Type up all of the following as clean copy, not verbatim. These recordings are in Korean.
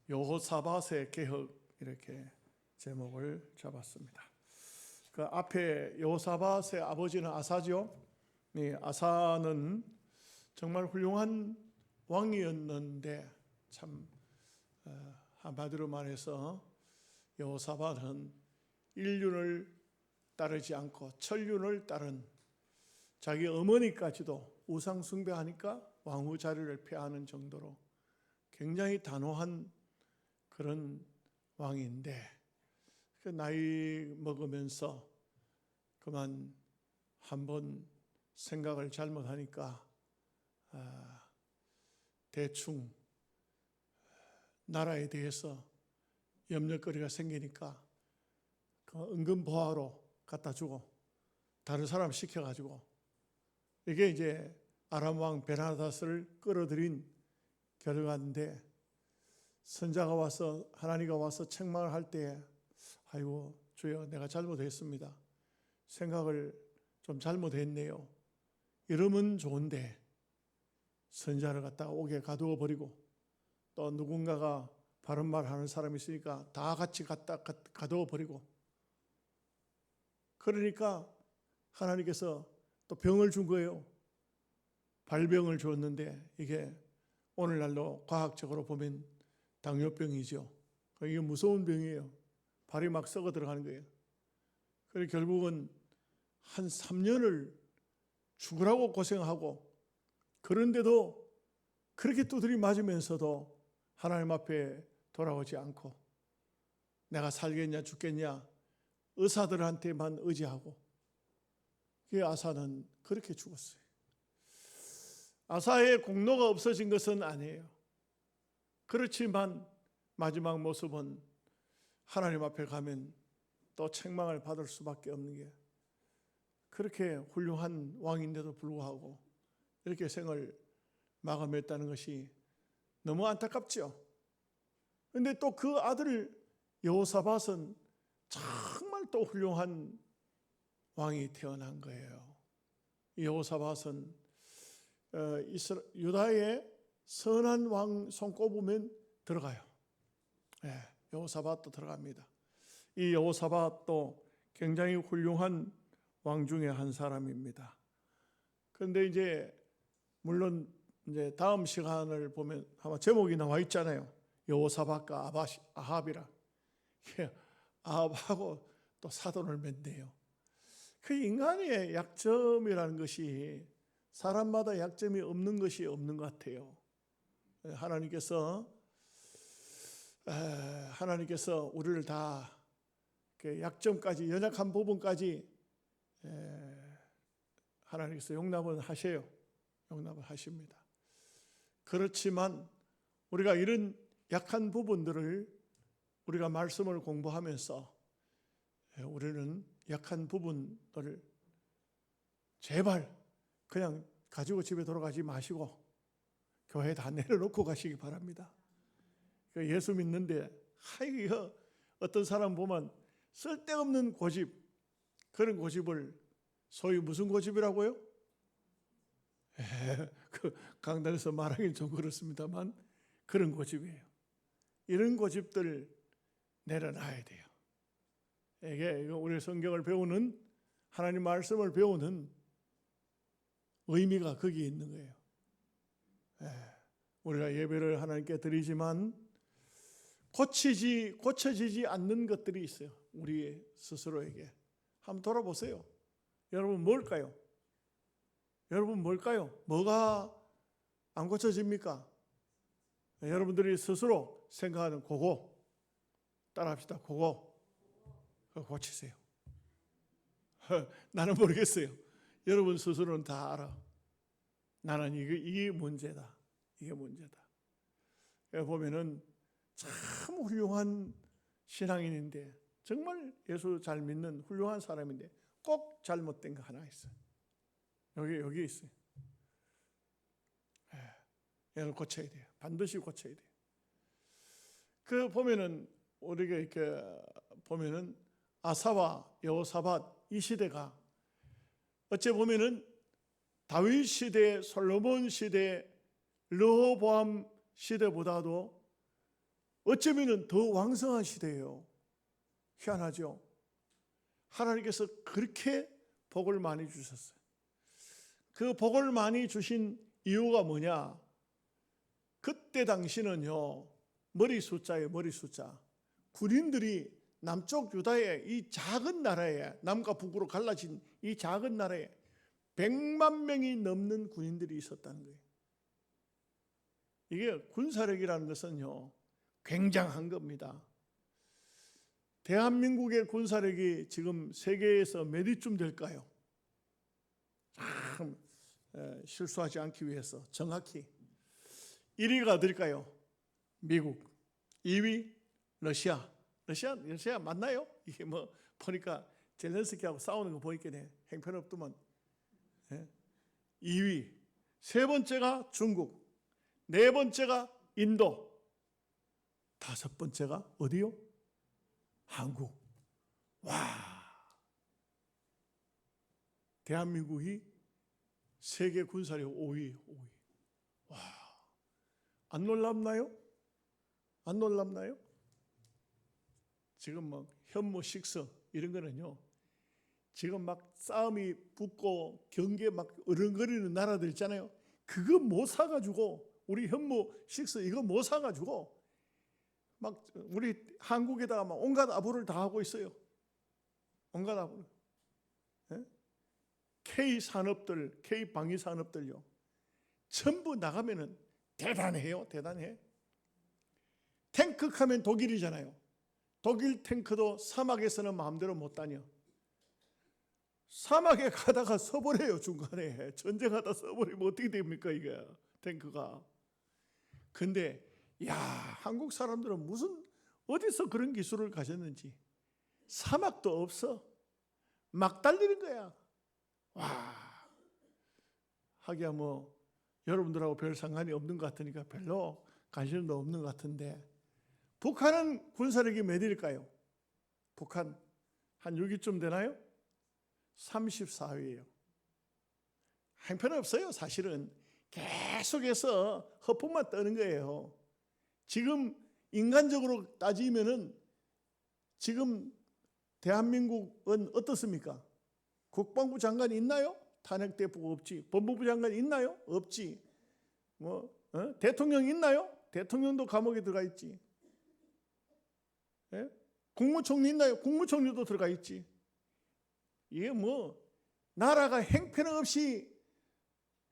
여호사밧의 개혁 이렇게 제목을 잡았습니다. 그 앞에 여호사밧의 아버지는 아사죠. 아사는 정말 훌륭한 왕이었는데 참 한마디로 말해서 여호사밧은 인륜을 따르지 않고 천륜을 따른 자기 어머니까지도 우상 숭배하니까 왕후 자리를 폐하는 정도로 굉장히 단호한 그런 왕인데 그 나이 먹으면서 그만 한번 생각을 잘못하니까 대충 나라에 대해서 염려거리가 생기니까 그 은근 보화로 갖다 주고 다른 사람 시켜가지고 이게 이제 아람 왕 베나닷을 끌어들인 결과인데 선자가 와서 하나님가 와서 책망을 할 때 아이고 주여 내가 잘못했습니다. 생각을 좀 잘못했네요. 이러면 좋은데 선자를 갖다가 옥에 가두어 버리고 또 누군가가 바른 말 하는 사람이 있으니까 다 같이 갖다 가두어 버리고 그러니까 하나님께서 또 병을 준 거예요. 발병을 줬는데 이게 오늘날로 과학적으로 보면 당뇨병이죠. 이게 무서운 병이에요. 발이 막 썩어 들어가는 거예요. 그래서 결국은 한 3년을 죽으라고 고생하고 그런데도 그렇게 두드리 맞으면서도 하나님 앞에 돌아오지 않고 내가 살겠냐 죽겠냐 의사들한테만 의지하고 그 아사는 그렇게 죽었어요. 아사의 공로가 없어진 것은 아니에요. 그렇지만 마지막 모습은 하나님 앞에 가면 또 책망을 받을 수밖에 없는 게 그렇게 훌륭한 왕인데도 불구하고 이렇게 생을 마감했다는 것이 너무 안타깝죠. 그런데 또 그 아들 여호사밧은 정말 또 훌륭한 왕이 태어난 거예요. 여호사밧은 유다의 선한 왕 손꼽으면 들어가요. 여호사밧도 들어갑니다. 이 여호사밧도 굉장히 훌륭한 왕 중에 한 사람입니다. 그런데 이제 물론 이제 다음 시간을 보면 아마 제목이 나와 있잖아요. 여호사밧과 아합이라. 아합하고 또 사돈을 맺네요. 그 인간의 약점이라는 것이 사람마다 약점이 없는 것이 없는 것 같아요. 하나님께서 우리를 다 약점까지 연약한 부분까지 하나님께서 용납을 하셔요. 용납을 하십니다. 그렇지만 우리가 이런 약한 부분들을 우리가 말씀을 공부하면서 우리는 약한 부분들을 제발 그냥 가지고 집에 돌아가지 마시고 교회에 다 내려놓고 가시기 바랍니다. 예수 믿는데 이거 어떤 사람 보면 쓸데없는 고집, 그런 고집을 소위 무슨 고집이라고요? 그 강단에서 말하기는 좀 그렇습니다만 그런 고집이에요. 이런 고집들 내려놔야 돼요. 이게 우리 성경을 배우는 하나님 말씀을 배우는 의미가 거기에 있는 거예요. 우리가 예배를 하나님께 드리지만 고쳐지지 않는 것들이 있어요. 우리 스스로에게. 한번 돌아보세요. 여러분 뭘까요? 뭐가 안 고쳐집니까? 여러분들이 스스로 생각하는 그거 따라합시다. 그거 고치세요. 나는 모르겠어요. 여러분 스스로는 다 알아. 나는 이게 문제다. 이게 문제다. 보면은 참 훌륭한 신앙인인데 정말 예수 잘 믿는 훌륭한 사람인데 꼭 잘못된 거 하나 있어요. 여기 있어요. 얘를 고쳐야 돼요. 반드시 고쳐야 돼요. 그 보면은 우리가 이렇게 보면은 아사와 여호사밧 이 시대가 어째 보면은 다윗 시대, 솔로몬 시대, 르호보암 시대보다도 어쩌면 더 왕성한 시대예요. 희한하죠? 하나님께서 그렇게 복을 많이 주셨어요. 그 복을 많이 주신 이유가 뭐냐? 그때 당시는요, 머리 숫자예요, 머리 숫자. 군인들이 남쪽 유다의 이 작은 나라에, 남과 북으로 갈라진 이 작은 나라에 100만 명이 넘는 군인들이 있었다는 거예요. 이게 군사력이라는 것은요, 굉장한 겁니다. 대한민국의 군사력이 지금 세계에서 몇 위쯤 될까요? 참 실수하지 않기 위해서 정확히 1위가 어딜까요? 미국. 2위 러시아. 러시아 맞나요? 이게 뭐 보니까 젤렌스키하고 싸우는 거 보니까 행편없더만. 2위. 세 번째가 중국. 네 번째가 인도. 다섯 번째가 어디요? 한국. 와. 대한민국이 세계 군사력 5위. 와. 안 놀랍나요? 안 놀랍나요? 지금 막 현무 식서 이런 거는요, 지금 막 싸움이 붙고 경계 막 어른거리는 나라들 있잖아요. 그거 못 사가지고, 우리 현무 식서 이거 못 사가지고 막 우리 한국에다가 막 온갖 아부를 다 하고 있어요. 온갖 아부. K 산업들, K 방위 산업들요, 전부 나가면은 대단해요, 대단해. 탱크 하면 독일이잖아요. 독일 탱크도 사막에서는 마음대로 못 다녀. 사막에 가다가 서버려요, 중간에. 전쟁하다 서버리면 어떻게 됩니까, 이게 탱크가. 근데 야, 한국 사람들은 무슨 어디서 그런 기술을 가졌는지. 사막도 없어. 막 달리는 거야. 와, 하기야 뭐 여러분들하고 별 상관이 없는 것 같으니까 별로 관심도 없는 것 같은데, 북한은 군사력이 몇 위일까요? 북한 한 6위쯤 되나요? 34위예요. 형편없어요. 사실은 계속해서 허풍만 떠는 거예요. 지금 인간적으로 따지면은 지금 대한민국은 어떻습니까? 국방부 장관이 있나요? 탄핵 대포가 없지. 법무부 장관이 있나요? 없지. 대통령 있나요? 대통령도 감옥에 들어가 있지. 예? 국무총리 있나요? 국무총리도 들어가 있지. 이게 뭐 나라가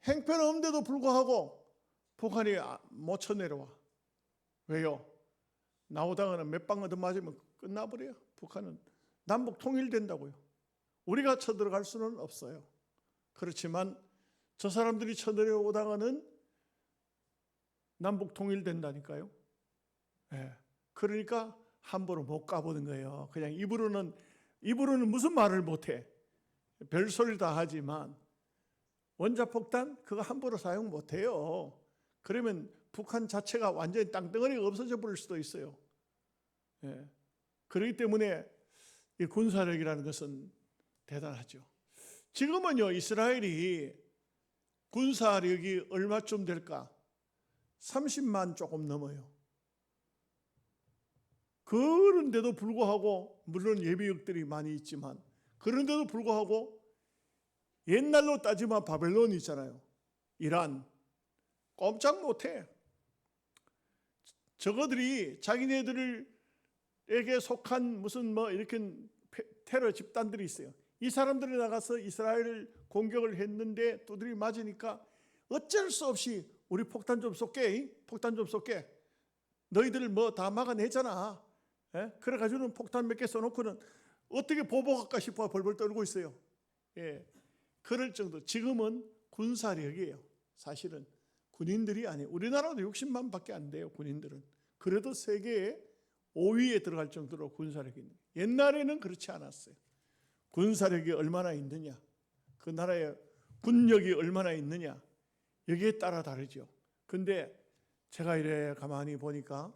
형편없는데도 불구하고 북한이 못 쳐내려와. 왜요? 나오다가는 몇 방 얻어 맞으면 끝나버려요. 북한은 남북 통일된다고요. 우리가 쳐들어갈 수는 없어요. 그렇지만 저 사람들이 쳐들어오다가는 남북 통일된다니까요. 예. 그러니까 함부로 못 가보는 거예요. 그냥 입으로는 무슨 말을 못해. 별소리를 다 하지만 원자폭탄 그거 함부로 사용 못해요. 그러면 북한 자체가 완전히 땅덩어리가 없어져 버릴 수도 있어요. 예. 그렇기 때문에 이 군사력이라는 것은 대단하죠. 지금은요, 이스라엘이 군사력이 얼마쯤 될까? 30만 조금 넘어요. 그런데도 불구하고, 물론 예비역들이 많이 있지만, 그런데도 불구하고 옛날로 따지면 바벨론이 있잖아요. 이란. 꼼짝 못해. 저거들이 자기네들에게 속한 무슨 뭐 이렇게 테러 집단들이 있어요. 이 사람들이 나가서 이스라엘을 공격을 했는데 두드리 맞으니까 어쩔 수 없이 우리 폭탄 좀 쏠게. 폭탄 좀 쏠게. 너희들 뭐 다 막아내잖아. 예? 그래가지고는 폭탄 몇 개 쏘놓고는 어떻게 보복할까 싶어 벌벌 떨고 있어요. 예. 그럴 정도. 지금은 군사력이에요. 사실은 군인들이 아니에요. 우리나라도 60만 밖에 안 돼요, 군인들은. 그래도 세계에 5위에 들어갈 정도로 군사력이 있는. 옛날에는 그렇지 않았어요. 군사력이 얼마나 있느냐, 그 나라의 군력이 얼마나 있느냐, 여기에 따라 다르죠. 근데 제가 이래 가만히 보니까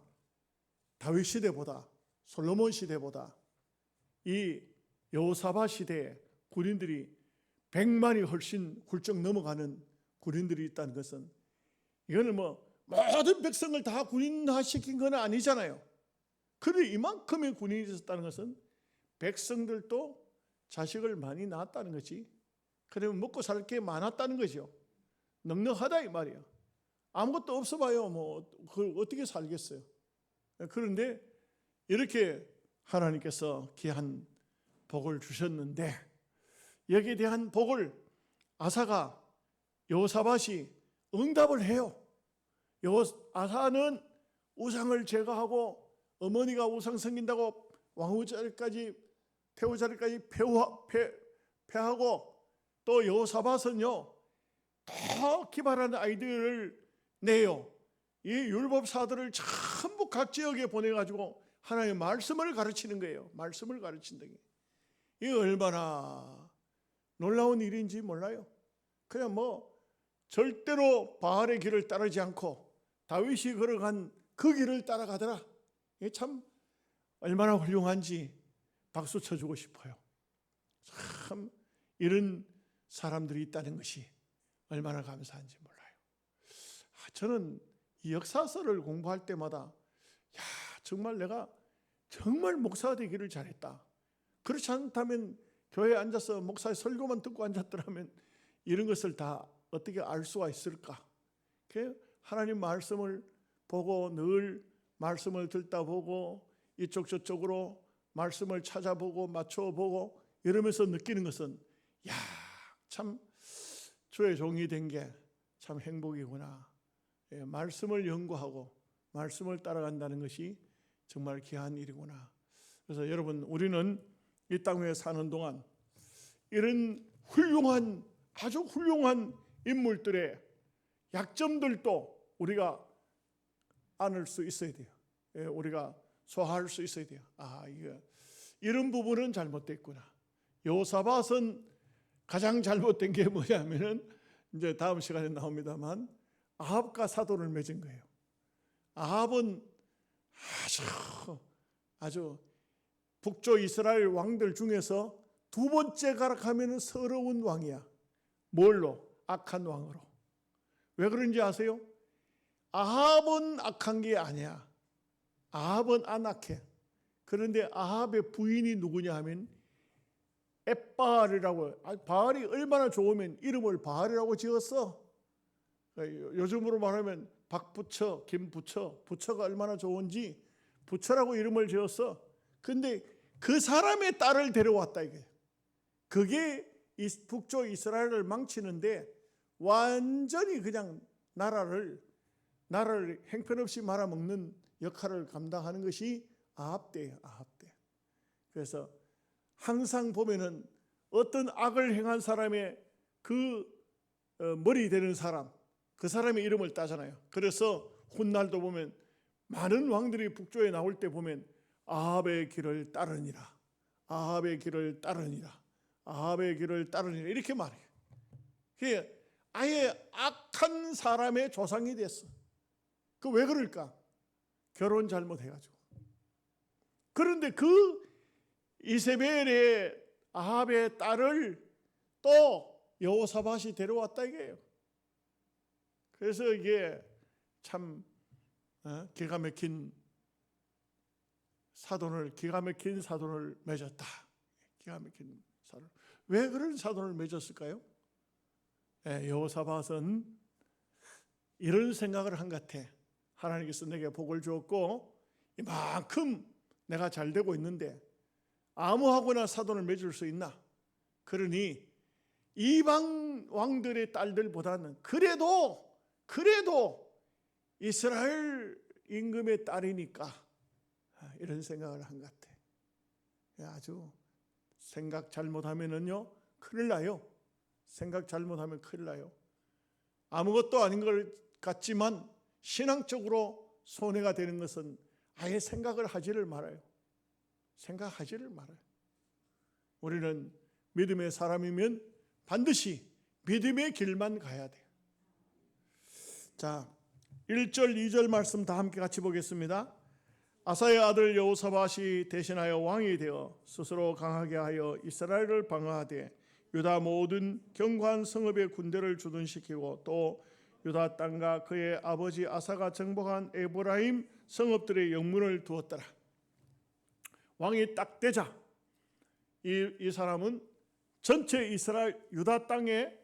다윗 시대보다, 솔로몬 시대보다 이 여호사밧 시대에 군인들이 100만이 훨씬 훌쩍 넘어가는 군인들이 있다는 것은, 이거는 뭐 모든 백성을 다 군인화시킨 건 아니잖아요. 그런데 이만큼의 군인이 있었다는 것은 백성들도 자식을 많이 낳았다는 거지. 그러면 먹고 살 게 많았다는 거죠. 넉넉하다 이 말이야. 아무것도 없어 봐요. 뭐 그걸 어떻게 살겠어요. 그런데 이렇게 하나님께서 귀한 복을 주셨는데 여기에 대한 복을 아사가 여호사밧이 응답을 해요. 아사는 우상을 제거하고 어머니가 우상 섬긴다고 왕후 자리까지 태후 자리까지 폐하고 또 여호사밧은요 더 기발한 아이디어를 내요. 이 율법사들을 전부 각 지역에 보내가지고 하나님의 말씀을 가르치는 거예요. 말씀을 가르친다. 이게 얼마나 놀라운 일인지 몰라요. 그냥 뭐 절대로 바알의 길을 따르지 않고 다윗이 걸어간 그 길을 따라가더라. 이게 참 얼마나 훌륭한지 박수 쳐주고 싶어요. 참 이런 사람들이 있다는 것이 얼마나 감사한지 몰라요. 저는 이 역사서를 공부할 때마다 정말 내가 정말 목사가 되기를 잘했다. 그렇지 않다면 교회에 앉아서 목사의 설교만 듣고 앉았더라면 이런 것을 다 어떻게 알 수가 있을까? 하나님 말씀을 보고 늘 말씀을 듣다 보고 이쪽 저쪽으로 말씀을 찾아보고 맞춰보고 이러면서 느끼는 것은 참 주의 종이 된 게 참 행복이구나. 말씀을 연구하고 말씀을 따라간다는 것이 정말 귀한 일이구나. 그래서 여러분 우리는 이 땅에 사는 동안 이런 훌륭한 아주 훌륭한 인물들의 약점들도 우리가 안을 수 있어야 돼요. 우리가 소화할 수 있어야 돼요. 이런 부분은 잘못됐구나. 여호사밧은 가장 잘못된 게 뭐냐면은 이제 다음 시간에 나옵니다만 아합과 사돈을 맺은 거예요. 아합은 아주 북쪽 이스라엘 왕들 중에서 두 번째 가락하면 서러운 왕이야. 뭘로? 악한 왕으로. 왜 그런지 아세요? 아합은 악한 게 아니야. 아합은 안 악해. 그런데 아합의 부인이 누구냐 하면 엣바알이라고. 바알이 얼마나 좋으면 이름을 바알이라고 지었어. 요즘으로 말하면 박부처, 김부처, 부처가 얼마나 좋은지 부처라고 이름을 지었어. 근데 그 사람의 딸을 데려왔다 이게. 그게 북쪽 이스라엘을 망치는데 완전히 그냥 나라를 형편없이 말아먹는 역할을 감당하는 것이 아합 때예요. 아합 때. 그래서 항상 보면은 어떤 악을 행한 사람의 그 머리 되는 사람, 그 사람의 이름을 따잖아요. 그래서 훗날도 보면 많은 왕들이 북쪽에 나올 때 보면 아합의 길을 따르니라, 아합의 길을 따르니라, 아합의 길을 따르니라 이렇게 말해요. 그게 아예 악한 사람의 조상이 됐어. 그 왜 그럴까? 결혼 잘못해가지고. 그런데 그 이세벨의 아합의 딸을 또 여호사밧이 데려왔다 이게요. 그래서 이게 참 기가 막힌 사돈을 맺었다. 기가 막힌 사돈. 왜 그런 사돈을 맺었을까요? 여호사밧은 이런 생각을 한 것 같아. 하나님께서 내게 복을 주었고 이만큼 내가 잘 되고 있는데 아무하고나 사돈을 맺을 수 있나? 그러니 이방 왕들의 딸들보다는 그래도 이스라엘 임금의 딸이니까 이런 생각을 한 것 같아. 아주 생각 잘못하면은요 큰일 나요. 생각 잘못하면 큰일 나요. 아무것도 아닌 것 같지만 신앙적으로 손해가 되는 것은 아예 생각을 하지를 말아요. 생각하지를 말아요. 우리는 믿음의 사람이면 반드시 믿음의 길만 가야 돼요. 자, 1절, 2절 말씀 다 함께 같이 보겠습니다. 아사의 아들 여호사밧이 대신하여 왕이 되어 스스로 강하게 하여 이스라엘을 방어하되 유다 모든 견고한 성읍의 군대를 주둔시키고 또 유다 땅과 그의 아버지 아사가 정복한 에브라임 성읍들의 영문을 두었더라. 왕이 딱 되자 이 사람은 전체 이스라엘 유다 땅의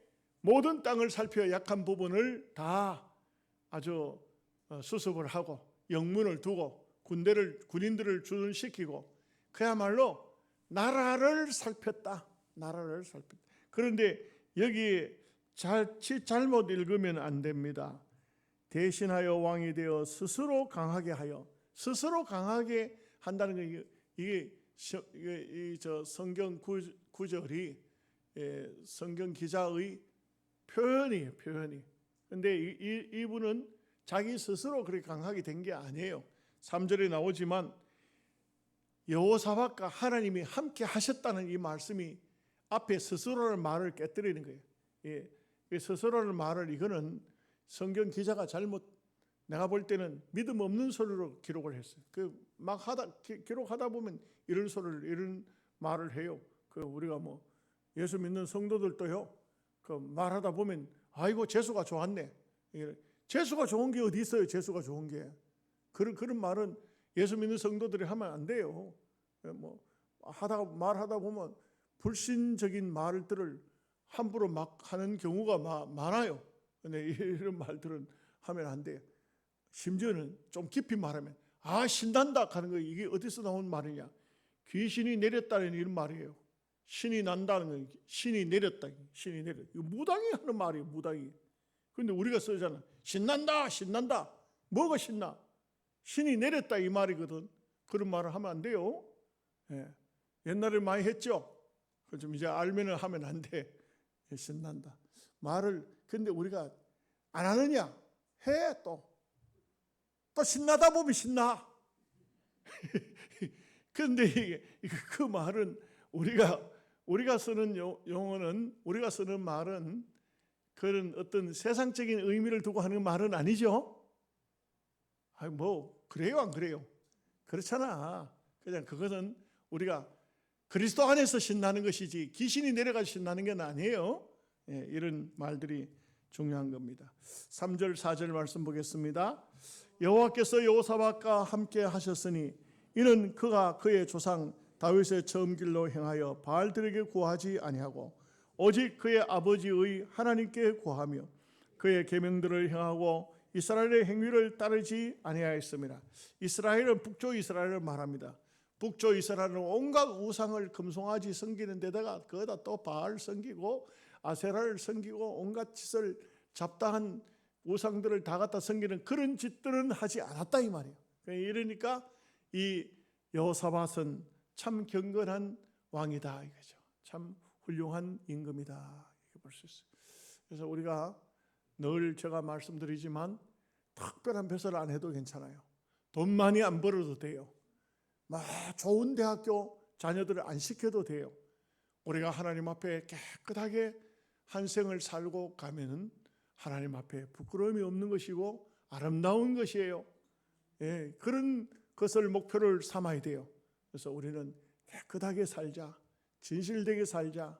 모든 땅을 살펴 약한 부분을 다 아주 수습을 하고 영문을 두고 군인들을 주둔시키고 그야말로 나라를 살폈다. 나라를 살폈다. 그런데 여기 잘못 읽으면 안 됩니다. 대신하여 왕이 되어 스스로 강하게 하여, 스스로 강하게 한다는 거 이게 저 성경 구절이 성경 기자의 표현이에요. 표현이. 근데 이분은 자기 스스로 그렇게 강하게 된 게 아니에요. 3절에 나오지만 여호사밧과 하나님이 함께 하셨다는 이 말씀이 앞에 스스로라는 말을 깨뜨리는 거예요. 예, 스스로라는 말을 이거는 성경 기자가 잘못, 내가 볼 때는 믿음 없는 소리로 기록을 했어요. 막 기록하다 보면 이런 말을 해요. 우리가 뭐 예수 믿는 성도들도요. 말하다 보면 아이고 재수가 좋았네. 재수가 좋은 게 어디 있어요? 재수가 좋은 게. 그런 말은 예수 믿는 성도들이 하면 안 돼요. 뭐 말하다 보면 불신적인 말들을 함부로 막 하는 경우가 많아요. 근데 이런 말들은 하면 안 돼요. 심지어는 좀 깊이 말하면 신난다 하는 거 이게 어디서 나온 말이냐? 귀신이 내렸다는 이런 말이에요. 신이 난다는 건 신이 내렸다. 신이 내렸다. 이거 무당이 하는 말이에요. 무당이. 근데 우리가 쓰잖아. 신난다. 신난다. 뭐가 신나? 신이 내렸다 이 말이거든. 그런 말을 하면 안 돼요. 예. 옛날에 많이 했죠. 좀 이제 알면은 하면 안 돼. 신난다. 말을 근데 우리가 안 하느냐? 해 또 신나다 보면 신나. 그런데 그 말은 우리가 쓰는 용어는 우리가 쓰는 말은 그런 어떤 세상적인 의미를 두고 하는 말은 아니죠. 뭐 그래요 안 그래요? 그렇잖아. 그냥 그것은 우리가 그리스도 안에서 신나는 것이지 귀신이 내려가서 신나는 건 아니에요. 예, 이런 말들이 중요한 겁니다. 3절 4절 말씀 보겠습니다. 여호와께서 여호사밧과 함께 하셨으니 이는 그가 그의 조상 다윗의 처음 길로 행하여 바알들에게 구하지 아니하고 오직 그의 아버지의 하나님께 구하며 그의 계명들을 행하고 이스라엘의 행위를 따르지 아니하였습니다. 이스라엘은 북쪽 이스라엘을 말합니다. 북쪽 이스라엘은 온갖 우상을 금송아지 섬기는 데다가 거기다 또 바알 섬기고 아세라를 섬기고 온갖 짓을 잡다한 우상들을 다 갖다 섬기는 그런 짓들은 하지 않았다 이 말이에요. 이러니까 이 여호사밧은 참 경건한 왕이다 이거죠. 참 훌륭한 임금이다 이렇게 볼 수 있어요. 그래서 우리가 늘 제가 말씀드리지만 특별한 배설을 안 해도 괜찮아요. 돈 많이 안 벌어도 돼요. 막 좋은 대학교 자녀들을 안 시켜도 돼요. 우리가 하나님 앞에 깨끗하게 한 생을 살고 가면은 하나님 앞에 부끄러움이 없는 것이고 아름다운 것이에요. 예, 그런 것을 목표를 삼아야 돼요. 그래서 우리는 깨끗하게 살자, 진실되게 살자.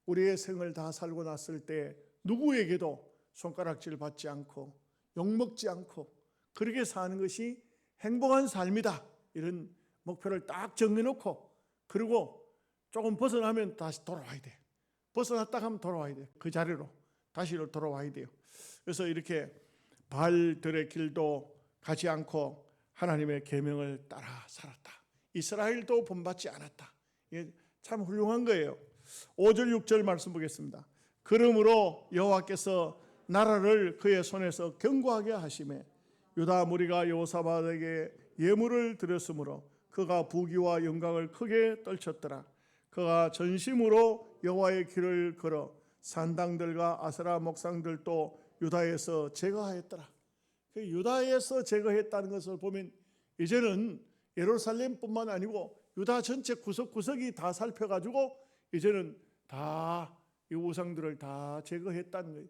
우리의 생을 다 살고 났을 때 누구에게도 손가락질 받지 않고 욕먹지 않고 그렇게 사는 것이 행복한 삶이다. 이런 목표를 딱 정해놓고 그리고 조금 벗어나면 다시 돌아와야 돼. 벗어났다 하면 돌아와야 돼. 그 자리로 다시 돌아와야 돼요. 그래서 이렇게 바알들의 길도 가지 않고 하나님의 계명을 따라 살았다. 이스라엘도 본받지 않았다. 이게 참 훌륭한 거예요. 5절 6절 말씀 보겠습니다. 그러므로 여호와께서 나라를 그의 손에서 견고하게 하시매 유다 무리가 여호사밧에게 예물을 드렸으므로 그가 부귀와 영광을 크게 떨쳤더라. 그가 전심으로 여호와의 길을 걸어 산당들과 아세라 목상들도 유다에서 제거하였더라. 유다에서 제거했다는 것을 보면 이제는 예루살렘뿐만 아니고 유다 전체 구석구석이 다 살펴가지고 이제는 다 이 우상들을 다 제거했다는 거예요.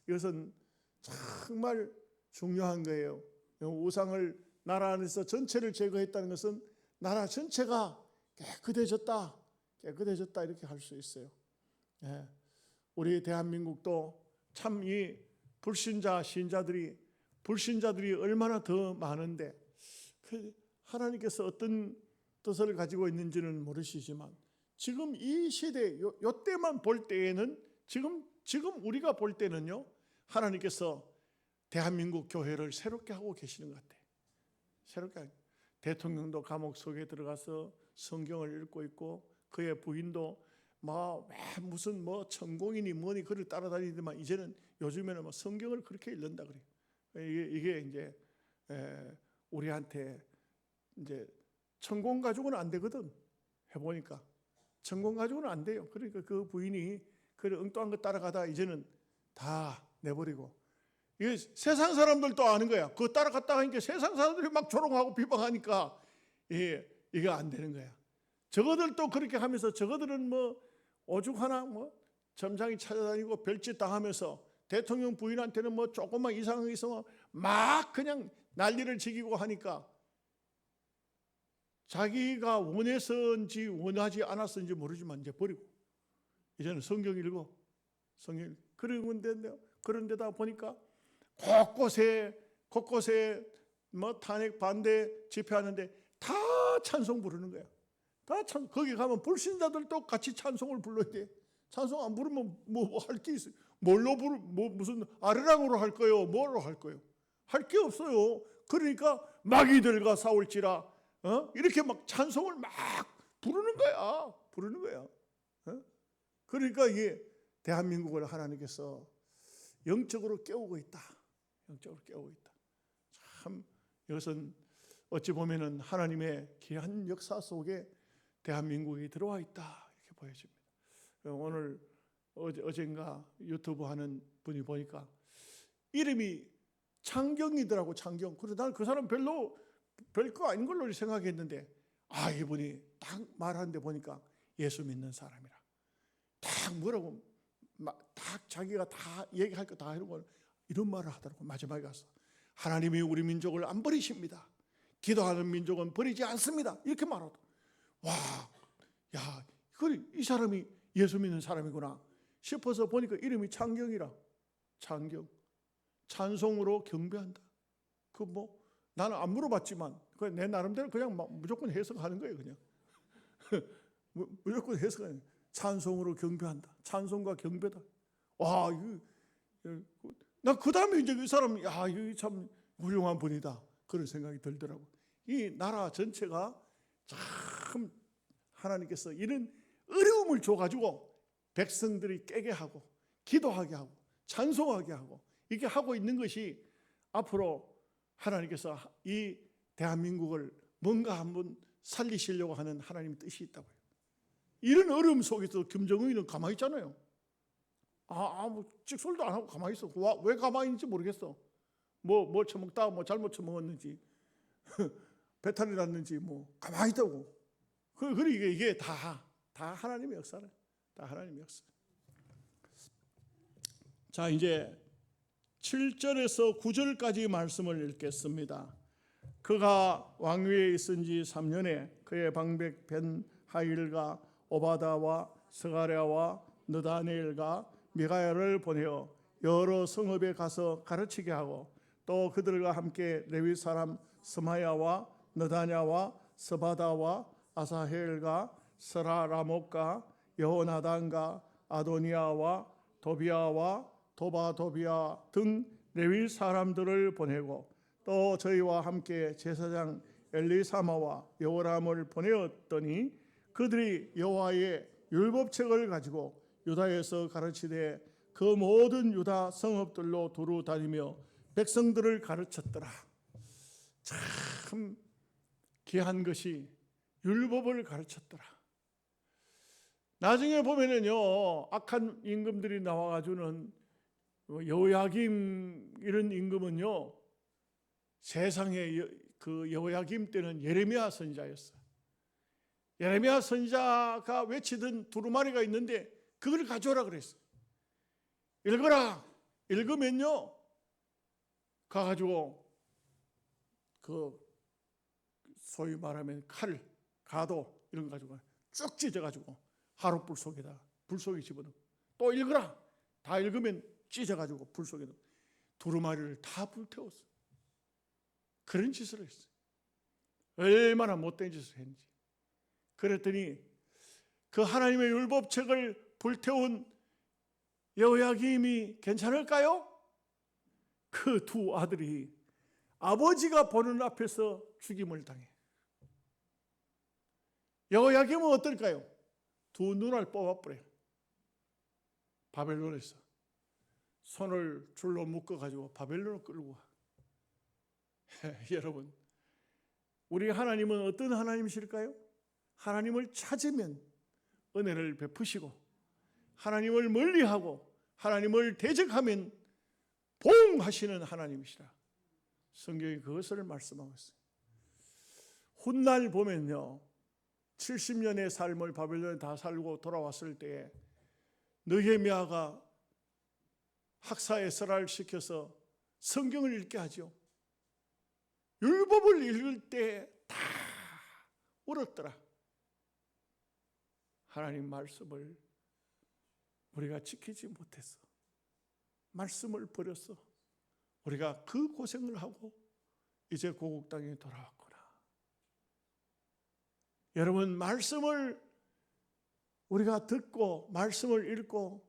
이것은 정말 중요한 거예요. 우상을 나라 안에서 전체를 제거했다는 것은 나라 전체가 깨끗해졌다 이렇게 할 수 있어요. 예. 우리 대한민국도 참 이 불신자들이 얼마나 더 많은데 하나님께서 어떤 뜻을 가지고 있는지는 모르시지만 지금 이 시대 요 때만 볼 때에는 지금 우리가 볼 때는요, 하나님께서 대한민국 교회를 새롭게 하고 계시는 것 같아요. 새롭게. 대통령도 감옥 속에 들어가서 성경을 읽고 있고, 그의 부인도 무슨 천공이니 뭐니 그를 따라다니더만 이제는 요즘에는 성경을 그렇게 읽는다 그래요. 이게 이제 우리한테 이제 천공 가지고는 안 되거든. 해보니까 천공 가지고는 안 돼요. 그러니까 그 부인이 그 엉뚱한 거 따라가다 이제는 다 내버리고, 이게 세상 사람들도 아는 거야. 그거 따라갔다 하니까 세상 사람들이 막 조롱하고 비방하니까 이게 안 되는 거야. 저거들도 그렇게 하면서 저거들은 오죽 하나 점장이 찾아다니고 별짓 당하면서 대통령 부인한테는 조금만 이상한 게 있으면 막 그냥 난리를 지기고 하니까 자기가 원해서인지 원하지 않았는지 모르지만 이제 버리고 이제는 성경 읽어. 성경 그런데다 보니까 곳곳에 탄핵 반대 집회하는데 다 찬송 부르는 거야. 거기 가면 불신자들도 같이 찬송을 불러야 돼. 찬송 안 부르면 할 게 있어요. 뭘로 무슨 아르랑으로 할 거요? 뭘로 할 거요? 할 게 없어요. 그러니까 마귀들과 싸울지라 이렇게 막 찬송을 막 부르는 거야. 그러니까 이게 대한민국을 하나님께서 영적으로 깨우고 있다. 참 이것은 어찌 보면은 하나님의 귀한 역사 속에 대한민국이 들어와 있다 이렇게 보여집니다. 오늘 어젠가 유튜브 하는 분이 보니까 이름이 창경이더라고. 창경. 그래서 나는 그 사람 별거 아닌 걸로 생각했는데 이분이 딱 말하는데 보니까 예수 믿는 사람이라. 딱 뭐라고 딱 자기가 다 얘기할 거 다 해놓고 이런 말을 하더라고. 마지막에 가서 하나님이 우리 민족을 안 버리십니다. 기도하는 민족은 버리지 않습니다. 이렇게 말하더라고. 와, 야, 이 사람이 예수 믿는 사람이구나 싶어서 보니까 이름이 창경이라. 창경. 찬송으로 경배한다. 나는 안 물어봤지만 내 나름대로 그냥 무조건 해석하는 거예요. 그냥 무조건 해석하는 거예요. 찬송으로 경배한다. 찬송과 경배다. 와, 나 그 다음에 이제 이 사람, 이거 참 훌륭한 분이다. 그런 생각이 들더라고. 이 나라 전체가 참 하나님께서 이런 어려움을 줘가지고 백성들이 깨게 하고 기도하게 하고 찬송하게 하고 이렇게 하고 있는 것이 앞으로 하나님께서 이 대한민국을 뭔가 한번 살리시려고 하는 하나님의 뜻이 있다고요. 이런 어려움 속에서 김정은이는 가만히 있잖아요. 찍소리도 안 하고 가만히 있어. 왜 가만히 있는지 모르겠어. 뭘 처먹다가 잘못 처먹었는지 배탈이 났는지 가만히 있다고. 이게 다 하나님의 역사네. 다 하나님의 역사. 자, 이제 7절에서 9절까지 말씀을 읽겠습니다. 그가 왕위에 있은 지 3년에 그의 방백 벤하일과 오바다와 스가랴와 느다니엘과 미가야를 보내어 여러 성읍에 가서 가르치게 하고 또 그들과 함께 레위 사람 스마야와 느다냐와 스바다와 아사헬과 스라라목과 여호나단과 아도니아와 도비아와 도바도비아 등 레위 사람들을 보내고 또 저희와 함께 제사장 엘리사마와 여호람을 보내었더니 그들이 여호와의 율법책을 가지고 유다에서 가르치되 그 모든 유다 성읍들로 두루 다니며 백성들을 가르쳤더라. 참 귀한 것이 율법을 가르쳤더라. 나중에 보면은요, 악한 임금들이 나와가지고는 여호야김 이런 임금은요, 세상에 그 여호야김 때는 예레미야 선지자였어요. 예레미야 선지자가 외치던 두루마리가 있는데 그걸 가져오라 그랬어요. 읽어라. 읽으면요, 가가지고 그 소위 말하면 칼, 가도 이런 거 가지고 쭉 찢어가지고 하룻불 속에다 불 속에 집어넣고 또 읽어라. 다 읽으면 찢어가지고 불 속에 넣고 두루마리를 다 불태웠어요. 그런 짓을 했어요. 얼마나 못된 짓을 했는지. 그랬더니 그 하나님의 율법책을 불태운 여호야김이 괜찮을까요? 그 두 아들이 아버지가 보는 앞에서 죽임을 당해. 여호야김은 어떨까요? 두 눈을 뽑아버려요. 바벨론에서 손을 줄로 묶어가지고 바벨론을 끌고 가. 여러분, 우리 하나님은 어떤 하나님이실까요? 하나님을 찾으면 은혜를 베푸시고, 하나님을 멀리하고 하나님을 대적하면 보응하시는 하나님이시라. 성경이 그것을 말씀하고 있어요. 훗날 보면요, 70년의 삶을 바벨론에 다 살고 돌아왔을 때에 느헤미야가 학사에 설화를 시켜서 성경을 읽게 하죠. 율법을 읽을 때 다 울었더라. 하나님 말씀을 우리가 지키지 못해서, 말씀을 버렸어. 우리가 그 고생을 하고 이제 고국 땅에 돌아왔구나. 여러분, 말씀을 우리가 듣고 말씀을 읽고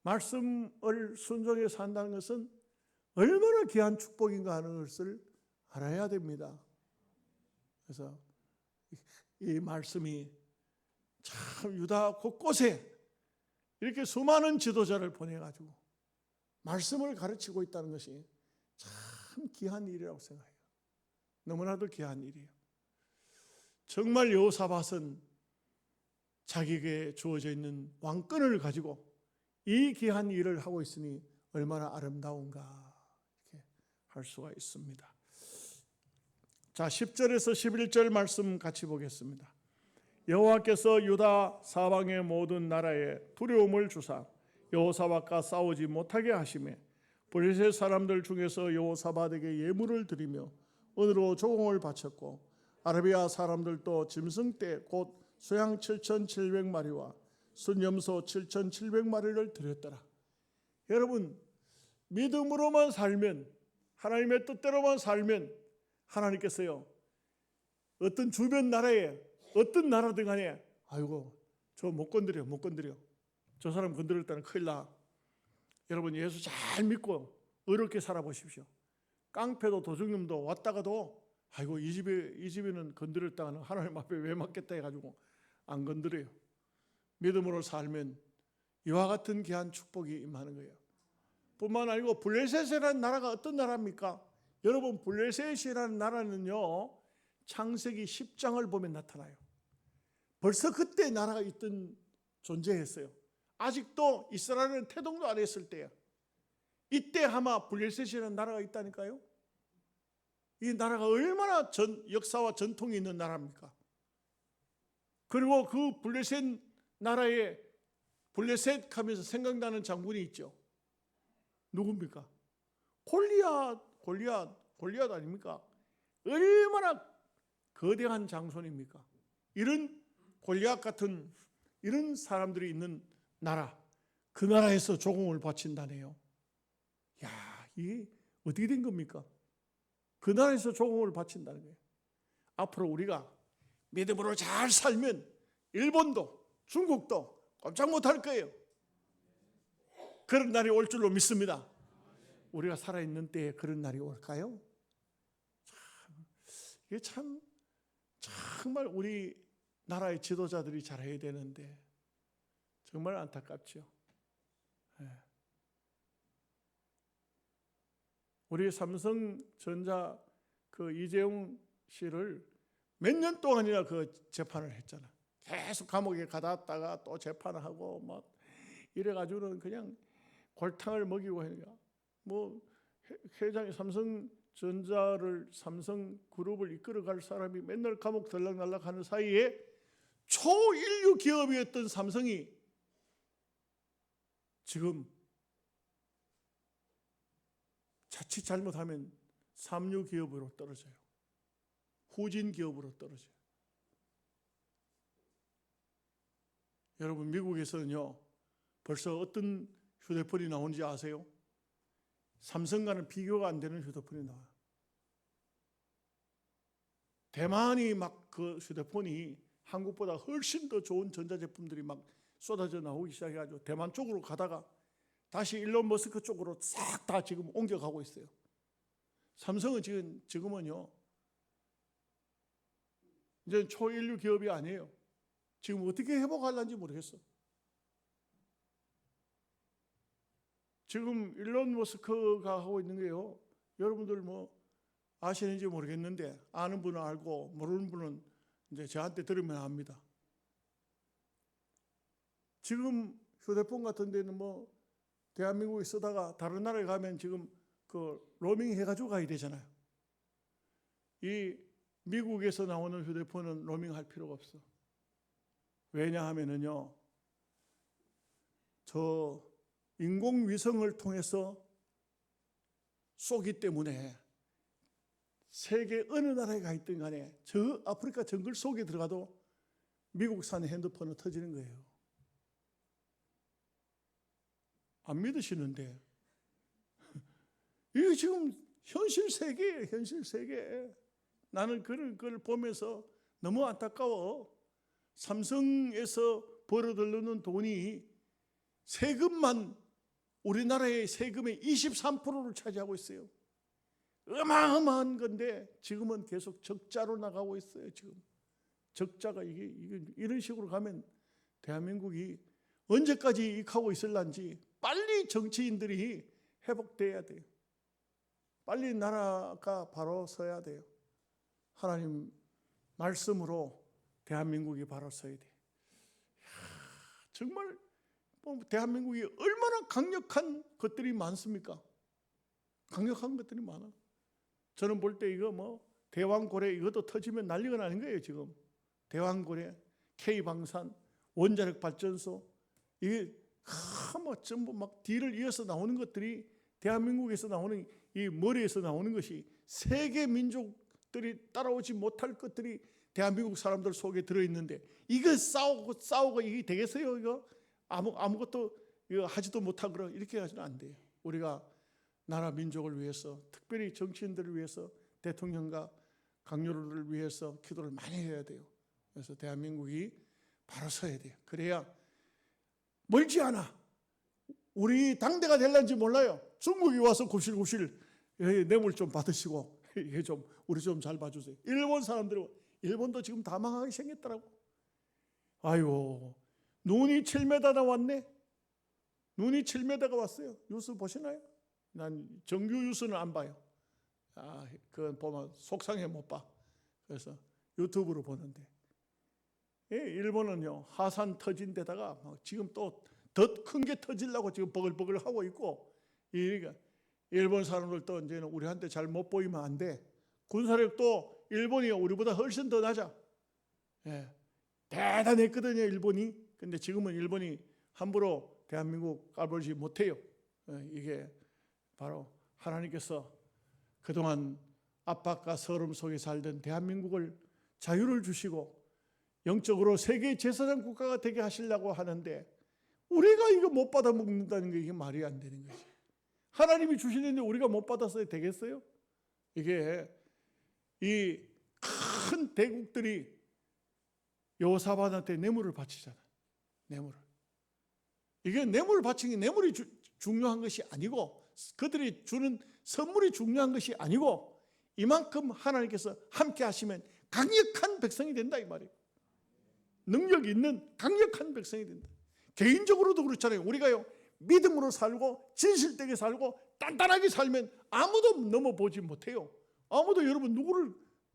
말씀을 순종해 산다는 것은 얼마나 귀한 축복인가 하는 것을 알아야 됩니다. 그래서 이 말씀이 참 유다 곳곳에 이렇게 수많은 지도자를 보내가지고 말씀을 가르치고 있다는 것이 참 귀한 일이라고 생각해요. 너무나도 귀한 일이에요. 정말 여호사밧은 자기에게 주어져 있는 왕권을 가지고 이 귀한 일을 하고 있으니 얼마나 아름다운가 이렇게 할 수가 있습니다. 자, 10절에서 11절 말씀 같이 보겠습니다. 여호와께서 유다 사방의 모든 나라에 두려움을 주사 여호사밧과 싸우지 못하게 하시매 블레셋 사람들 중에서 여호사밧에게 예물을 드리며 은으로 조공을 바쳤고 아라비아 사람들도 짐승떼 곧 수양 7,700마리와 순염소 7,700마리를 드렸더라. 여러분, 믿음으로만 살면, 하나님의 뜻대로만 살면 하나님께서요, 어떤 주변 나라에 어떤 나라든 간에 아이고 저 못 건드려 저 사람 건드렸다는 큰일 나. 여러분, 예수 잘 믿고 어렵게 살아보십시오. 깡패도 도둑놈도 왔다가도 아이고 이 집에는 건드렸다가는 하나님 앞에 왜 맞겠다 해가지고 안 건드려요. 믿음으로 살면 이와 같은 귀한 축복이 임하는 거예요. 뿐만 아니고 블레셋이라는 나라가 어떤 나라입니까? 여러분, 블레셋이라는 나라는요, 창세기 10장을 보면 나타나요. 벌써 그때 나라가 있던 존재했어요. 아직도 이스라엘은 태동도 안 했을 때야. 이때 아마 블레셋이라는 나라가 있다니까요. 이 나라가 얼마나 역사와 전통이 있는 나라입니까? 그리고 그 블레셋 나라에 블레셋 하면서 생각나는 장군이 있죠. 누굽니까? 골리앗 아닙니까? 얼마나 거대한 장손입니까? 이런 골리앗 같은 이런 사람들이 있는 나라, 그 나라에서 조공을 바친다네요. 야, 이게 어떻게 된 겁니까? 그 나라에서 조공을 바친다는 거예요. 앞으로 우리가 믿음으로 잘 살면 일본도 중국도 꼼짝 못할 거예요. 그런 날이 올 줄로 믿습니다. 우리가 살아있는 때에 그런 날이 올까요? 이게 정말 우리 나라의 지도자들이 잘해야 되는데 정말 안타깝죠. 우리 삼성전자 그 이재용 씨를 몇 년 동안이나 그 재판을 했잖아. 계속 감옥에 가다다가 또 재판을 하고 막 이래가지고는 그냥 골탕을 먹이고 하니까 뭐 회장이 삼성전자를 삼성그룹을 이끌어갈 사람이 맨날 감옥 들락날락하는 사이에 초인류 기업이었던 삼성이 지금 자칫 잘못하면 삼류 기업으로 떨어져요. 후진 기업으로 떨어져요. 여러분, 미국에서는요 벌써 어떤 휴대폰이 나오는지 아세요? 삼성과는 비교가 안 되는 휴대폰이 나와요. 대만이 막 그 휴대폰이 한국보다 훨씬 더 좋은 전자제품들이 막 쏟아져 나오기 시작해가지고 대만 쪽으로 가다가 다시 일론 머스크 쪽으로 싹 다 지금 옮겨가고 있어요. 삼성은 지금은요, 이제 초인류 기업이 아니에요. 지금 어떻게 회복하려는지 모르겠어. 지금 일론 머스크가 하고 있는 게요, 여러분들 뭐 아시는지 모르겠는데 아는 분은 알고 모르는 분은 이제 저한테 들으면 압니다. 지금 휴대폰 같은 데는 뭐 대한민국에 쓰다가 다른 나라에 가면 지금 그 로밍 해가지고 가야 되잖아요. 이 미국에서 나오는 휴대폰은 로밍 할 필요가 없어. 왜냐하면은요, 저 인공위성을 통해서 쏘기 때문에 세계 어느 나라에 가 있든 간에 저 아프리카 정글 속에 들어가도 미국산 핸드폰은 터지는 거예요. 안 믿으시는데 이게 지금 현실 세계예요. 현실 세계. 나는 그런 걸 보면서 너무 안타까워. 삼성에서 벌어들이는 돈이 세금만 우리나라의 세금의 23%를 차지하고 있어요. 어마어마한 건데 지금은 계속 적자로 나가고 있어요. 지금 적자가 이게 이런 식으로 가면 대한민국이 언제까지 익하고 있을런지 빨리 정치인들이 회복돼야 돼요. 빨리 나라가 바로 서야 돼요. 하나님 말씀으로 대한민국이 바로 서야 돼요. 정말 대한민국이 얼마나 강력한 것들이 많습니까? 강력한 것들이 많아. 저는 볼 때 이거 뭐 대왕고래 이것도 터지면 난리가 나는 거예요. 지금 대왕고래, K방산, 원자력 발전소 이게 뭐 전부 막 뒤를 이어서 나오는 것들이 대한민국에서 나오는 이 머리에서 나오는 것이 세계 민족들이 따라오지 못할 것들이 대한민국 사람들 속에 들어있는데 이거 싸우고 이게 되겠어요? 이거 아무것도 이거 하지도 못하고 이렇게 하지는 안 돼요. 우리가 나라 민족을 위해서 특별히 정치인들을 위해서 대통령과 강요를 위해서 기도를 많이 해야 돼요. 그래서 대한민국이 바로 서야 돼요. 그래야 멀지 않아. 우리 당대가 될는지 몰라요. 중국이 와서 굽실굽실 뇌물 좀 받으시고 이게 좀 우리 좀 잘 봐주세요. 일본 사람들은 일본도 지금 다 망하게 생겼더라고. 아유, 눈이 7m나 왔네. 눈이 7m가 왔어요. 뉴스 보시나요? 난 정규 뉴스는 안 봐요. 그건 보면 속상해 못 봐. 그래서 유튜브로 보는데 일본은요 하산 터진 데다가 지금 또 더 큰 게 터지려고 지금 버글버글 하고 있고, 그러니까 일본 사람들도 이제는 우리한테 잘 못 보이면 안 돼. 군사력도 일본이 우리보다 훨씬 더 낮아. 대단했거든요 일본이. 근데 지금은 일본이 함부로 대한민국 까불지 못해요. 이게 바로 하나님께서 그동안 압박과 서름 속에 살던 대한민국을 자유를 주시고 영적으로 세계 제사장 국가가 되게 하시려고 하는데 우리가 이거 못 받아 먹는다는 게 이게 말이 안 되는 거지. 하나님이 주시는데 우리가 못 받았어야 되겠어요? 이게 이 큰 대국들이 여호사밧한테 뇌물을 바치잖아요. 뇌물을. 이게 뇌물 바치는 게 뇌물이 중요한 것이 아니고 그들이 주는 선물이 중요한 것이 아니고 이만큼 하나님께서 함께 하시면 강력한 백성이 된다 이 말이에요. 능력이 있는 강력한 백성이 된다. 개인적으로도 그렇잖아요. 우리가요 믿음으로 살고 진실되게 살고 단단하게 살면 아무도 넘어보지 못해요. 아무도 여러분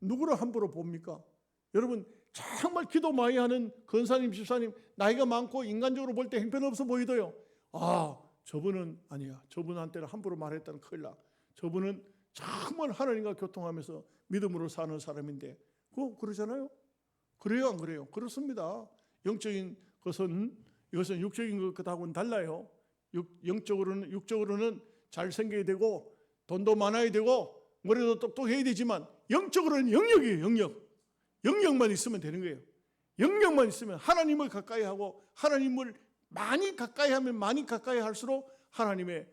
누구를 함부로 봅니까? 여러분 정말 기도 많이 하는 권사님, 집사님 나이가 많고 인간적으로 볼 때 형편없어 보이도요. 저분은 아니야. 저분한테는 함부로 말했다는 큰일 나. 저분은 정말 하나님과 교통하면서 믿음으로 사는 사람인데 그러잖아요. 그래요 안 그래요? 그렇습니다. 영적인 것은 이것은 육적인 것하고는 달라요. 육적으로는 잘생겨야 되고 돈도 많아야 되고 머리도 똑똑해야 되지만 영적으로는 영역이에요. 영역만 있으면 되는 거예요. 영역만 있으면 하나님을 가까이 하고 하나님을 많이 가까이 하면 많이 가까이 할수록 하나님의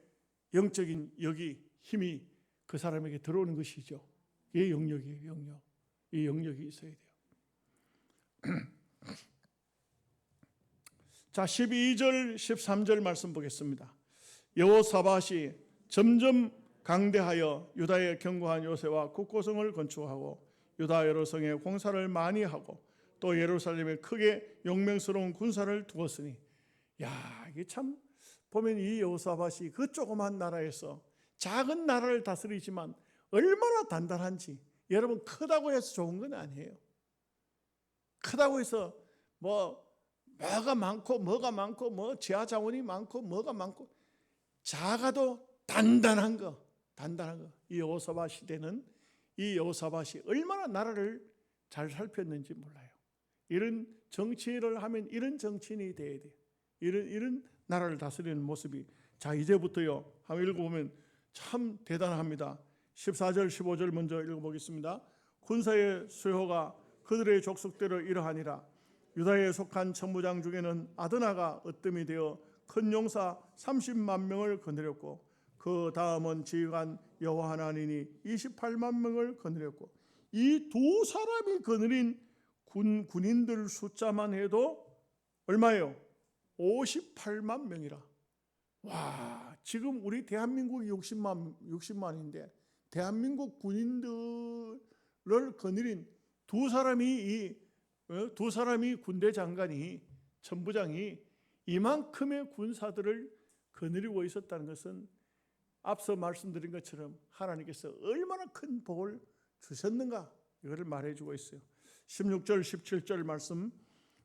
영적인 역이 힘이 그 사람에게 들어오는 것이죠. 이게 영역이에요. 영역. 이 영역이 있어야 돼요. 자, 12절 13절 말씀 보겠습니다. 여호사밧이 점점 강대하여 유다의 견고한 요새와 국고성을 건축하고 유다 여러 성에 공사를 많이 하고 또 예루살렘에 크게 용맹스러운 군사를 두었으니, 야, 이게 참 보면 이 여호사밧이 그 조그만 나라에서 작은 나라를 다스리지만 얼마나 단단한지. 여러분, 크다고 해서 좋은 건 아니에요. 크다고 해서 뭐가 많고 뭐 지하 자원이 많고 뭐가 많고, 작아도 단단한 거. 이 여호사밧 시대는 이 여호사밧이 얼마나 나라를 잘 살폈는지 몰라요. 이런 정치를 하면 이런 정치인이 돼야 돼요. 이런 나라를 다스리는 모습이. 자, 이제부터요, 한번 읽어보면 참 대단합니다. 14절 15절 먼저 읽어보겠습니다. 군사의 수요가 그들의 족속대로 이러하니라. 유다에 속한 천부장 중에는 아드나가 으뜸이 되어 큰 용사 30만 명을 거느렸고, 그 다음은 지휘관 여호하나닌이 28만 명을 거느렸고, 이 두 사람이 거느린 군인들 숫자만 해도 얼마예요? 58만 명이라. 와, 지금 우리 대한민국이 60만인데 대한민국 군인들을 거느린 두 사람이 군대 장관이, 천부장이 이만큼의 군사들을 거느리고 있었다는 것은 앞서 말씀드린 것처럼 하나님께서 얼마나 큰 복을 주셨는가, 이거를 말해주고 있어요. 16절 17절 말씀.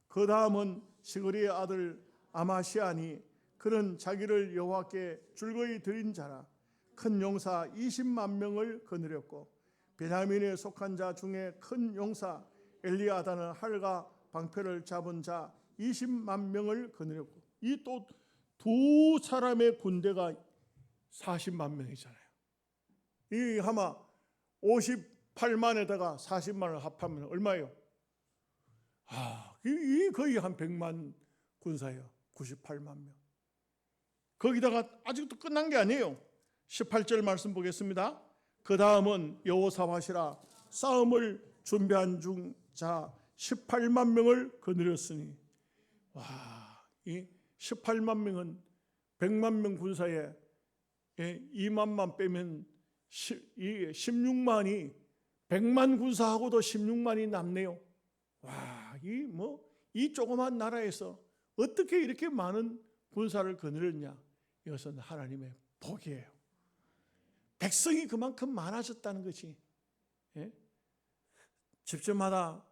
그 다음은 시그리의 아들 아마시아니, 그는 자기를 여호와께 즐거이 드린 자라. 큰 용사 20만 명을 거느렸고, 베냐민에 속한 자 중에 큰 용사 엘리아다는 활과 방패를 잡은 자 20만 명을 거느렸고, 이 또 두 사람의 군대가 40만 명이잖아요. 이 아마 58만에다가 40만을 합하면 얼마예요? 이 거의 한 100만 군사예요. 98만 명. 거기다가 아직도 끝난 게 아니에요. 18절 말씀 보겠습니다. 그 다음은 여호사밧이라 싸움을 준비한 중 자 18만 명을 거느렸으니, 와, 이 18만 명은 100만 명 군사에 2만만 빼면 16만이 100만 군사하고도 16만이 남네요. 와, 이 조그만 나라에서 어떻게 이렇게 많은 군사를 거느렸냐? 이것은 하나님의 복이에요. 백성이 그만큼 많아졌다는 것이. 집집마다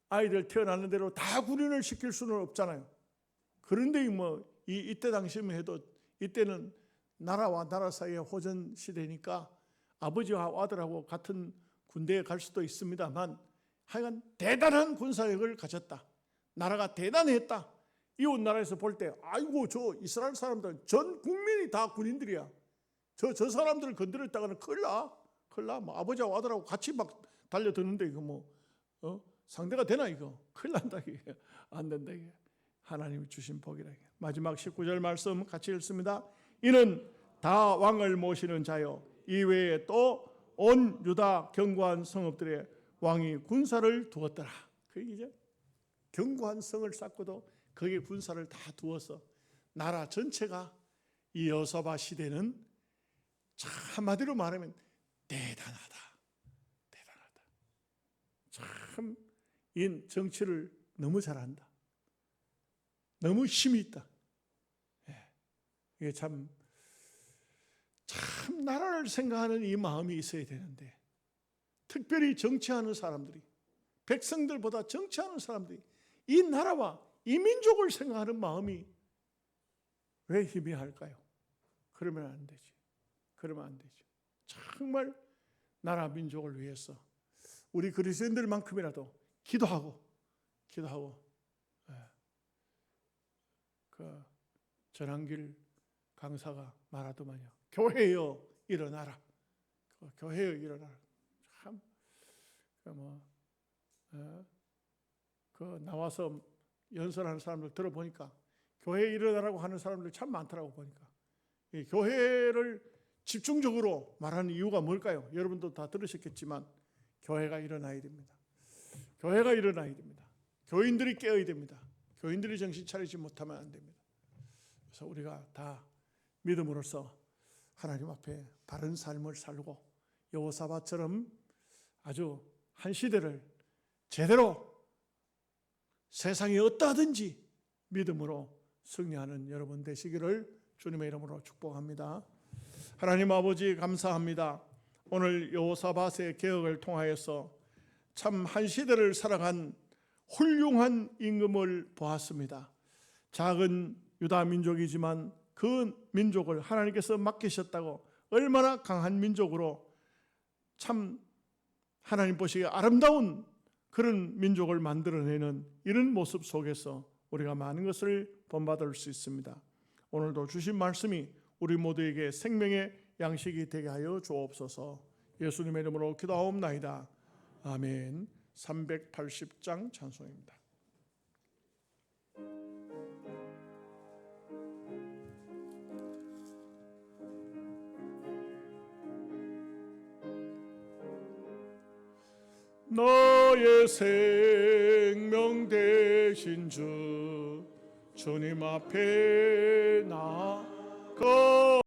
아이들 태어나는 대로 다 군인을 시킬 수는 없잖아요. 그런데 이때 당시만 해도, 이때는 나라와 나라 사이의 호전 시대니까 아버지와 아들하고 같은 군대에 갈 수도 있습니다만, 하여간 대단한 군사력을 가졌다. 나라가 대단했다. 이웃 나라에서 볼 때, 아이고, 저 이스라엘 사람들은 전 국민이 다 군인들이야. 저 사람들을 건드렸다가는 큰일 나. 아버지하고 아들하고 같이 막 달려드는데 이거 상대가 되나 이거? 큰일 난다 이게. 안 된다 이게. 하나님이 주신 복이라 이게. 마지막 19절 말씀 같이 읽습니다. 이는 다 왕을 모시는 자요, 이외에 또 온 유다 견고한 성읍들의 왕이 군사를 두었더라. 그 이제 견고한 성을 쌓고도 거기에 군사를 다 두어서 나라 전체가, 이 여호사밧 시대는 한마디로 말하면 대단하다. 참 이 정치를 너무 잘한다. 너무 힘이 있다. 이게 참 나라를 생각하는 이 마음이 있어야 되는데, 특별히 정치하는 사람들이, 백성들보다 정치하는 사람들이 이 나라와 이 민족을 생각하는 마음이 왜 희미할까요? 그러면 안 되지. 정말 나라 민족을 위해서 우리 그리스도인들만큼이라도 기도하고 그 전한길 강사가 말하더만요. 교회여 일어나라. 교회여 일어나라. 참 나와서 연설하는 사람들 들어보니까 교회에 일어나라고 하는 사람들 참 많더라고 보니까. 이 교회를 집중적으로 말하는 이유가 뭘까요? 여러분도 다 들으셨겠지만 교회가 일어나야 됩니다. 교회인들이 깨어야 됩니다. 교인들이 정신 차리지 못하면 안 됩니다. 그래서 우리가 다 믿음으로써 하나님 앞에 바른 삶을 살고 여호사밧처럼 아주 한 시대를 제대로 세상이 어떠하든지 믿음으로 승리하는 여러분 되시기를 주님의 이름으로 축복합니다. 하나님 아버지 감사합니다. 오늘 여호사밧의 개혁을 통하여서 참 한 시대를 살아간 훌륭한 임금을 보았습니다. 작은 유다 민족이지만 그 민족을 하나님께서 맡기셨다고 얼마나 강한 민족으로 참 하나님 보시기에 아름다운 그런 민족을 만들어내는 이런 모습 속에서 우리가 많은 것을 본받을 수 있습니다. 오늘도 주신 말씀이 우리 모두에게 생명의 양식이 되게 하여 주옵소서. 예수님의 이름으로 기도하옵나이다. 아멘. 380장 찬송입니다. 너의 생명 되신 주 주님 앞에 나아가